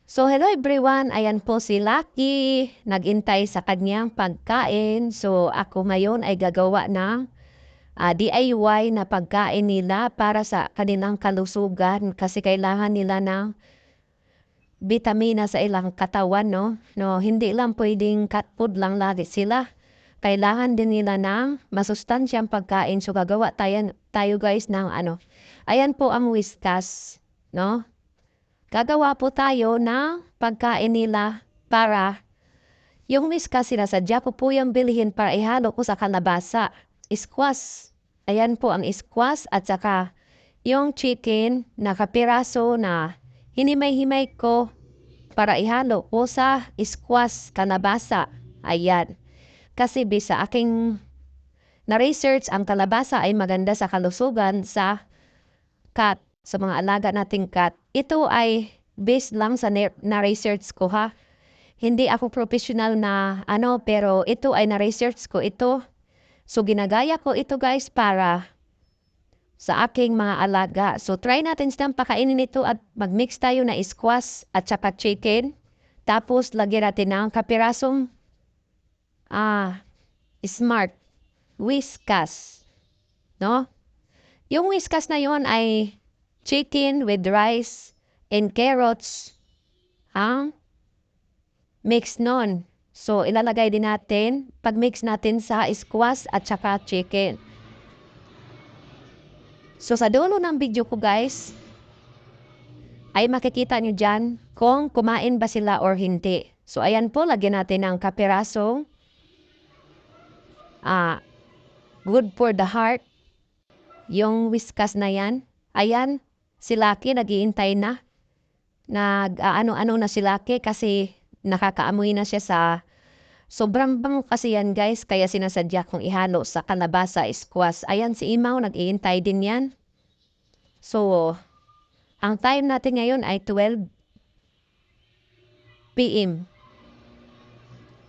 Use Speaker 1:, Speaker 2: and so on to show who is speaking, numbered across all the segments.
Speaker 1: So hello everyone, ayan po si Lucky, nagintay sa kanyang pagkain. So ako ngayon ay gagawa ng DIY na pagkain nila para sa kanilang kalusugan kasi kailangan nila ng bitamina sa ilang katawan, no? No, hindi lang pwedeng cat food lang lagi sila. Kailangan din nila ng masustansyang pagkain. So gagawa tayo guys ng ano. Ayan po ang whiskas, no? Gagawa po tayo ng pagkain nila para yung whiskas sinasadya ko po yung bilhin para ihalo ko sa kalabasa. Squash. Ayan po ang squash at saka yung chicken na kapiraso na hinimay-himay ko para ihalo ko sa squash kalabasa. Ayan. Kasi bisa aking na-research ang kalabasa ay maganda sa kalusugan sa cat, sa mga alaga nating cat. Ito ay based lang sa na-research ko ha. Hindi ako professional na ano, pero ito ay na-research ko ito. So ginagaya ko ito guys para sa aking mga alaga. So try natin silang pakainin ito at mag-mix tayo na squash at saka chicken. Tapos lagyan natin ng kapirasong smart whiskas. No? Yung whiskas na yon ay chicken with rice and carrots ang mix nun. So, ilalagay din natin, pag-mix natin sa squash at saka chicken. So, sa dulo ng video ko guys, ay makikita nyo dyan kung kumain ba sila or hindi. So, ayan po, lagyan natin ng kapirasong good for the heart. Yung whiskas na yan, ayan, si Lucky nag-iintay na. Ano-ano na si Lucky kasi nakakaamoy na siya sa sobrang bango kasi yan guys, kaya sinasadya kong ihalo sa kalabasa squash. Ayan si Imaw, nag-iintay din yan. So, ang time natin ngayon ay 12 PM.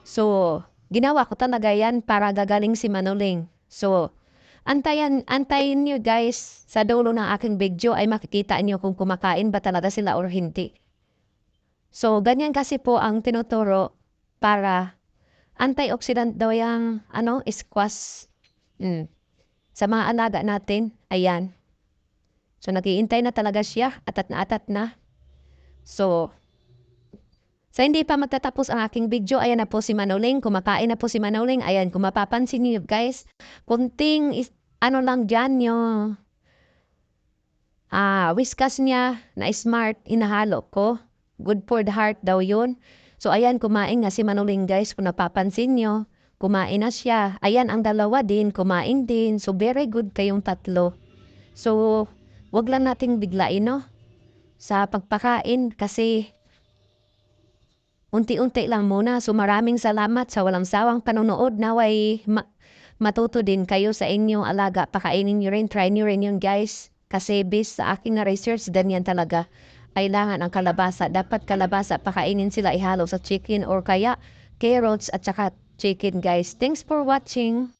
Speaker 1: So, ginawa ko talaga yan para gagaling si Manuling. So, antayin nyo guys, sa dulo ng aking video ay makikita nyo kung kumakain ba talaga sila or hindi. So, ganyan kasi po ang tinuturo para antioxidant daw yung squash. Sa mga alaga natin, ayan. So, nag-iintay na talaga siya, atat na. So, sa hindi pa magtatapos ang aking video, ayan na po si Manuling, kumakain na po si Manuling. Ayan, kung mapapansin niyo guys, kunting lang dyan yung whiskas niya na smart, inahalo ko. Good for the heart daw yun. So ayan, kumain nga si Manuling guys, kung napapansin nyo, kumain na siya. Ayan, ang dalawa din, kumain din. So very good kayong tatlo. So, wag lang nating biglain, no? Sa pagpakain kasi unti-unti lang muna. So maraming salamat sa walang sawang panonood. Naway matuto din kayo sa inyong alaga. Pakainin nyo rin, try nyo rin yun guys. Kasi based sa aking na-research, ganyan talaga. Kailangan ang kalabasa. Dapat kalabasa, pakainin sila ihalo sa chicken or kaya carrots at saka chicken guys. Thanks for watching.